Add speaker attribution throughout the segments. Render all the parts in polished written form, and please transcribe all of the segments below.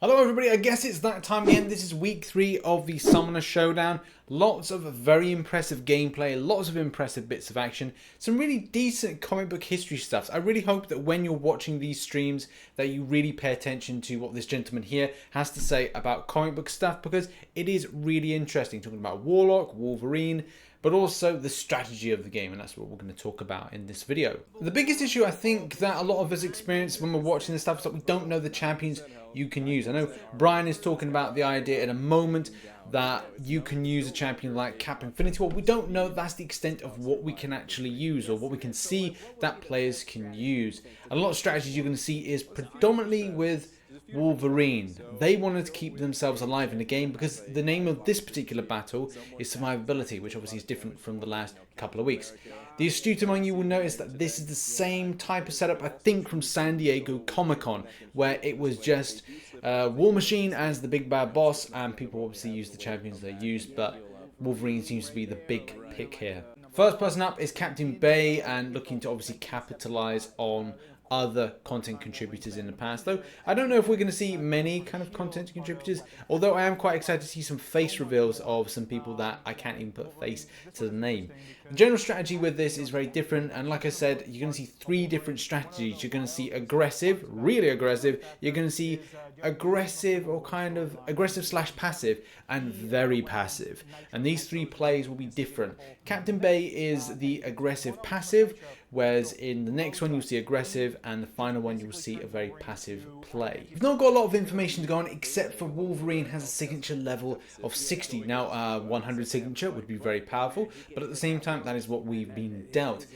Speaker 1: Hello everybody, I guess it's that time again. This is week 3 of the Summoner Showdown. Lots of very impressive gameplay, lots of impressive bits of action, some really decent comic book history stuff. I really hope that when you're watching these streams that you really pay attention to what this gentleman here has to say about comic book stuff, because it is really interesting, talking about Warlock, Wolverine, but also the strategy of the game, and that's what we're going to talk about in this video. The biggest issue I think that a lot of us experience when we're watching this stuff is that we don't know the champions you can use. I know Brian is talking about the idea at a moment that you can use a champion like Cap Infinity. Well, we don't know that's the extent of what we can actually use or what we can see that players can use. And a lot of strategies you're going to see is predominantly with Wolverine. They wanted to keep themselves alive in the game because the name of this particular battle is survivability, which obviously is different from the last couple of weeks. The astute among you will notice that this is the same type of setup, I think, from San Diego Comic-Con, where it was just War Machine as the big bad boss, and people obviously use the champions they used, but Wolverine seems to be the big pick here. First person up is Captain Bay, and looking to obviously capitalize on other content contributors in the past, though I don't know if we're going to see many kind of content contributors, although I am quite excited to see some face reveals of some people that I can't even put face to the name. The general strategy with this is very different, and like I said, you're going to see 3 different strategies. You're going to see aggressive, really aggressive, you're going to see aggressive or kind of aggressive slash passive, and very passive, and these 3 plays will be different. Captain Bay is the aggressive passive, whereas in the next one you'll see aggressive, and the final one you'll see a very passive play. We've not got a lot of information to go on, except for Wolverine has a signature level of 60. Now 100 signature would be very powerful, but at the same time that is what we've been dealt.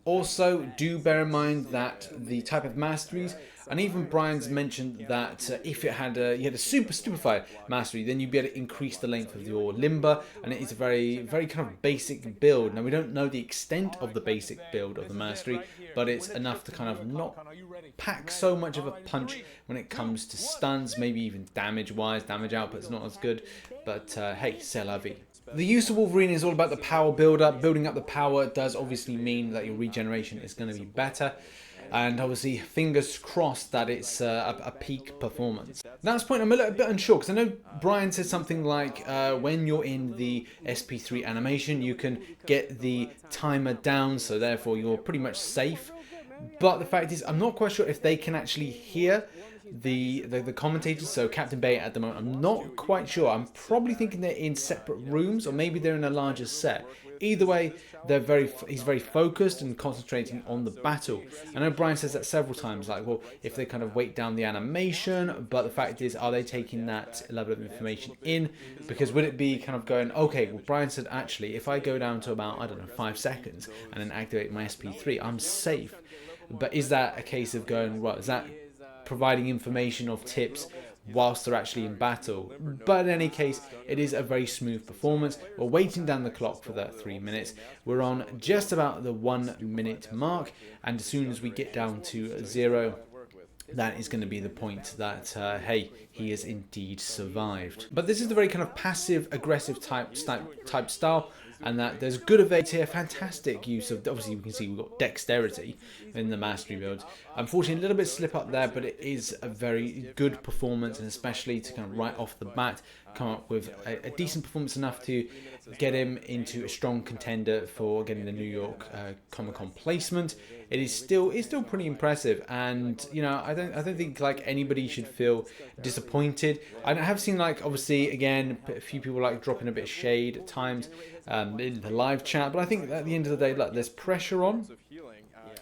Speaker 1: Also, do bear in mind that the type of masteries, and even Brian's mentioned that if you had a super stupefied mastery, then you'd be able to increase the length of your limber, and it is a very kind of basic build. Now we don't know the extent of the basic build of the mastery, but it's enough to kind of not pack so much of a punch when it comes to stuns, maybe even damage wise. Damage output's not as good, but hey, c'est la vie. The use of Wolverine is all about the power build-up. Building up the power does obviously mean that your regeneration is going to be better. And obviously, fingers crossed that it's a peak performance. At that point, I'm a little bit unsure, because I know Brian said something like when you're in the SP3 animation, you can get the timer down, so therefore you're pretty much safe. But the fact is, I'm not quite sure if they can actually hear the commentators. So Captain Bay at the moment, I'm not quite sure. I'm probably thinking they're in separate rooms, or maybe they're in a larger set. Either way, he's very focused and concentrating on the battle. I know Brian says that several times, like, well, if they kind of weight down the animation, but the fact is, are they taking that level of information in? Because would it be kind of going, okay, well, Brian said, actually, if I go down to about, I don't know, 5 seconds and then activate my SP3, I'm safe. But is that a case of going, right, is that providing information of tips whilst they're actually in battle? But in any case, it is a very smooth performance. We're waiting down the clock for that 3 minutes. We're on just about the 1 minute mark, and as soon as we get down to 0, that is going to be the point that, hey, he has indeed survived. But this is the very kind of passive, aggressive type style, and that there's good evades here, fantastic use of, obviously you can see we've got dexterity in the mastery builds. Unfortunately, a little bit slip up there, but it is a very good performance, and especially to kind of right off the bat come up with a decent performance enough to get him into a strong contender for getting the New York Comic-Con placement. It is still pretty impressive, and you know, I don't think like anybody should feel disappointed. I have seen, like, obviously again a few people like dropping a bit of shade at times in the live chat, but I think at the end of the day, like, there's pressure on.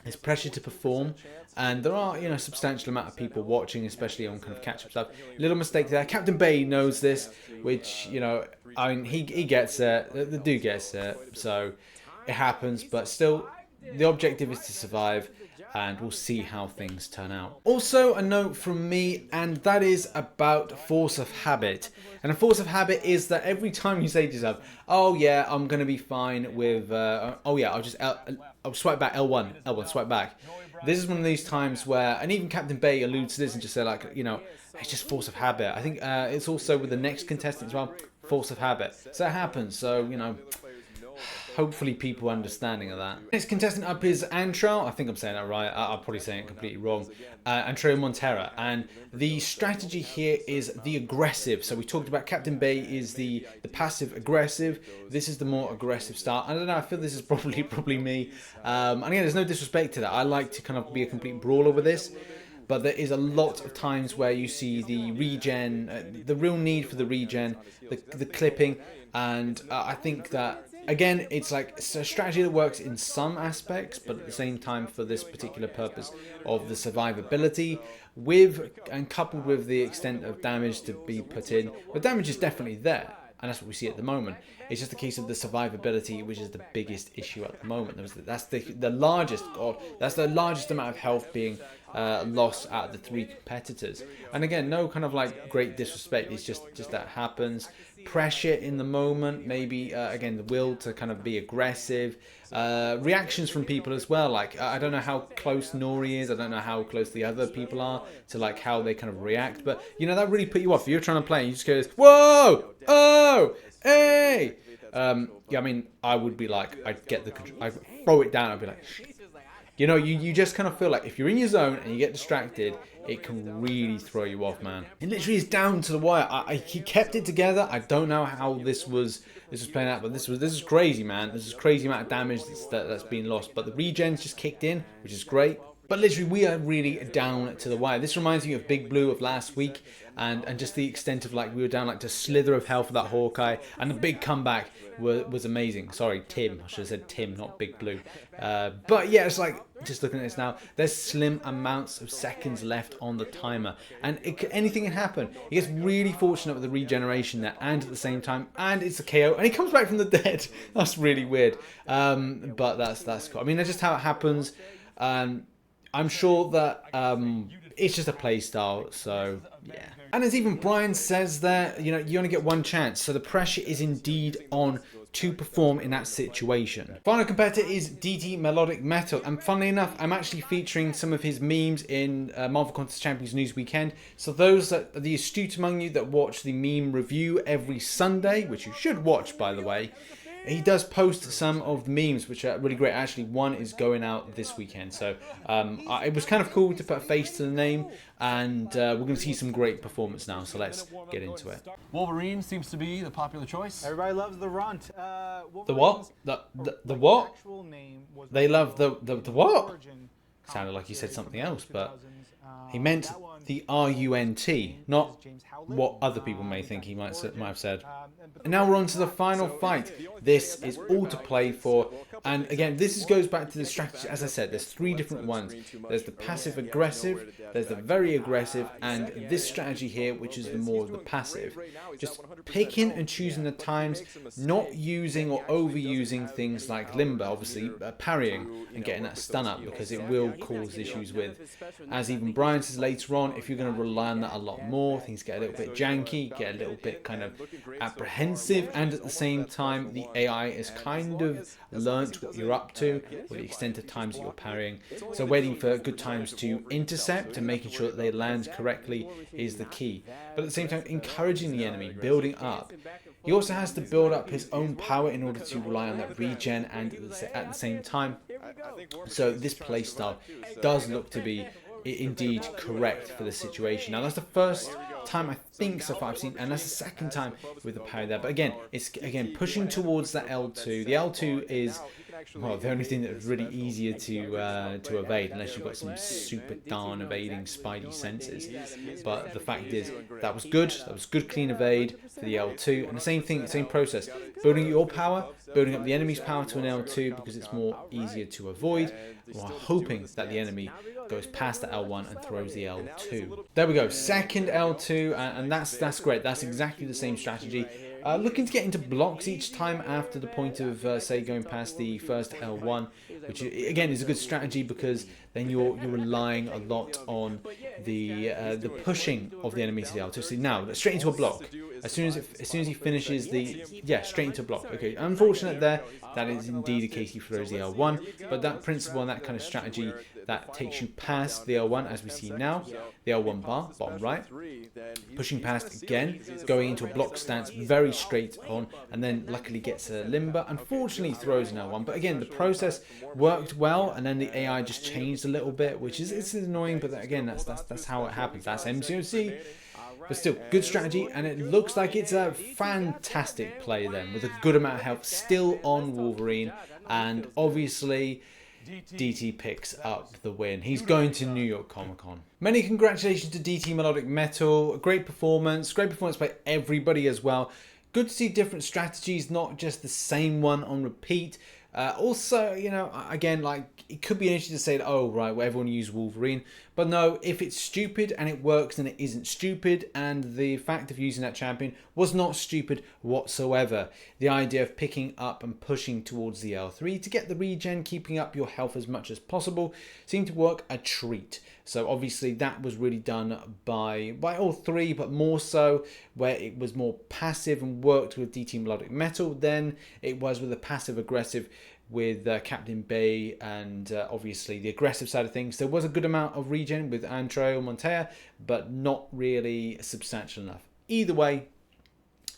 Speaker 1: There's pressure to perform, and there are, you know, a substantial amount of people watching, especially on kind of catch-up stuff. Little mistake there. Captain Bay knows this, which, you know, I mean, he gets it. The dude gets it, so it happens. But still, the objective is to survive, and we'll see how things turn out. Also, a note from me, and that is about force of habit. And a force of habit is that every time you say to yourself, oh yeah, I'm going to be fine with, oh yeah, I'll swipe back, L1, swipe back. This is one of these times where, and even Captain Bay alludes to this and just say, like, you know, it's just force of habit. I think it's also with the next contestant as well, force of habit. So it happens. So, you know, hopefully people understanding of that. Next contestant up is Antro. I think I'm saying that right. I'm probably saying it completely wrong. Antriomonter. And the strategy here is the aggressive. So we talked about Captain Bay is the passive aggressive. This is the more aggressive style. I don't know. I feel this is probably me. And again, there's no disrespect to that. I like to kind of be a complete brawler with this. But there is a lot of times where you see the regen, the real need for the regen, the clipping, and I think that, again, it's a strategy that works in some aspects, but at the same time for this particular purpose of the survivability, and coupled with the extent of damage to be put in. The damage is definitely there, and that's what we see at the moment. It's just a case of the survivability, which is the biggest issue at the moment. That's the largest, that's the largest amount of health being lost out of the 3 competitors. And again, no kind of great disrespect. It's just that happens. Pressure in the moment, maybe again the will to kind of be aggressive. Reactions from people as well. I don't know how close Nori is. I don't know how close the other people are to how they kind of react. But that really put you off. If you're trying to play and you just go, whoa, oh, hey. Yeah, I mean, I would be I'd get I'd throw it down. I'd be like, you just kind of feel like if you're in your zone and you get distracted, it can really throw you off, man. It literally is down to the wire. He kept it together. I don't know how this was playing out, but this is crazy, man. This is crazy amount of damage that's been lost. But the regens just kicked in, which is great. But literally, we are really down to the wire. This reminds me of Big Blue of last week, and just the extent of we were down to slither of health for that Hawkeye, and the big comeback was amazing. Sorry, Tim. I should have said Tim, not Big Blue. But yeah, it's just looking at this now. There's slim amounts of seconds left on the timer, and anything can happen. He gets really fortunate with the regeneration there, and at the same time, and it's a KO, and he comes back from the dead. That's really weird. But that's cool. I mean, that's just how it happens. I'm sure that it's just a play style, so yeah. And as even Brian says there, you only get one chance, so the pressure is indeed on to perform in that situation. Final competitor is DT Melodic Metal, and funnily enough, I'm actually featuring some of his memes in Marvel Contest Champions News Weekend. So those that are the astute among you that watch the meme review every Sunday, which you should watch, by the way, he does post some of the memes, which are really great. Actually, one is going out this weekend. So it was kind of cool to put a face to the name. And we're going to see some great performance now. So let's get into it.
Speaker 2: Wolverine seems to be the popular choice.
Speaker 3: Everybody loves the runt.
Speaker 1: The what? The what? They love the what? Sounded like he said something else, but he meant the R-U-N-T, not what other people may think he might have said. And now we're on to the final fight. This is all to play for. And again, this goes back to the strategy. As I said, there's 3 different ones. There's the passive aggressive, there's the very aggressive, and this strategy here, which is the more of the passive. Just picking and choosing the times, not using or overusing things like limber, obviously parrying and getting that stun up, because it will cause issues with. As even Brian says later on, if you're going to rely on that a lot more, things get a little bit janky, get a little bit kind of apprehensive, and at the same time, the AI has kind of learnt what you're up to, or the extent of times that you're parrying. So waiting for good times to intercept and making sure that they land correctly is the key. But at the same time, encouraging the enemy, building up. He also has to build up his own power in order to rely on that regen and at the same time. So this playstyle does look to be indeed correct for the situation. Now that's the first time I think so far I've seen, and that's the second time with the parry there. But again, it's pushing towards that L2. The L2 is the only thing that's really easier to evade, unless you've got some super darn evading spidey senses. But the fact is, that was good. That was good clean evade for the L2, and the same thing, same process. Building your power, building up the enemy's power to an L2 because it's more easier to avoid, while hoping that the enemy goes past the L1 and throws the L2. There we go, second L2, and that's great. That's exactly the same strategy. Looking to get into blocks each time after the point of, say, going past the first L1, which again is a good strategy because then you're relying a lot on the pushing of the enemy to the L2. So now, straight into a block. As soon as he finishes straight into a block. Okay, unfortunate there. That is indeed a case he throws the L1, but that principle and that kind of strategy that takes you past the L1 as we see now, the L1 bar, bottom right, pushing past again, going into a block stance very straight on, and then luckily gets a limber. Unfortunately throws an L1, but again the process worked well, and then the AI just changed a little bit, which is it's annoying, but again that's how it happens. That's MCOC. But still, good strategy, and it looks like it's a fantastic play then, with a good amount of health still on Wolverine, and obviously DT picks up the win. He's going to New York Comic Con. Many congratulations to DT Melodic Metal. A great performance by everybody as well. Good to see different strategies, not just the same one on repeat. Also, you know, again, like, it could be interesting to say that, oh, right, well, everyone use Wolverine. But no, if it's stupid and it works, then it isn't stupid. And the fact of using that champion was not stupid whatsoever. The idea of picking up and pushing towards the L3 to get the regen, keeping up your health as much as possible, seemed to work a treat. So obviously that was really done by all three, but more so where it was more passive and worked with DT Melodic Metal than it was with the passive aggressive with Captain Bay, and obviously the aggressive side of things. There was a good amount of regen with Antriomonter, but not really substantial enough. Either way,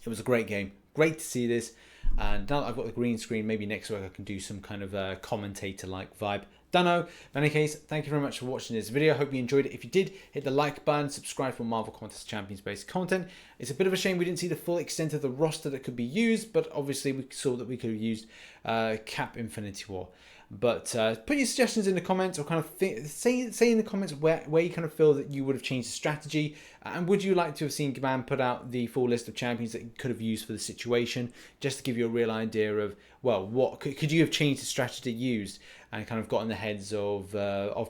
Speaker 1: it was a great game. Great to see this. And now that I've got the green screen, maybe next week I can do some kind of commentator-like vibe. Dunno. In any case, thank you very much for watching this video. I hope you enjoyed it. If you did, hit the like button, subscribe for Marvel Contest Champions based content. It's a bit of a shame we didn't see the full extent of the roster that could be used, but obviously we saw that we could have used Cap Infinity War. But put your suggestions in the comments, or kind of say in the comments where you kind of feel that you would have changed the strategy, and would you like to have seen Gaban put out the full list of champions that you could have used for the situation, just to give you a real idea of, well, what could you have changed the strategy used and kind of got in the heads of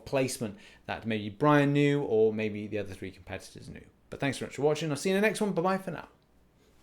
Speaker 1: placement that maybe Brian knew or maybe the other three competitors knew. But thanks very much for watching. I'll see you in the next one. Bye bye for now.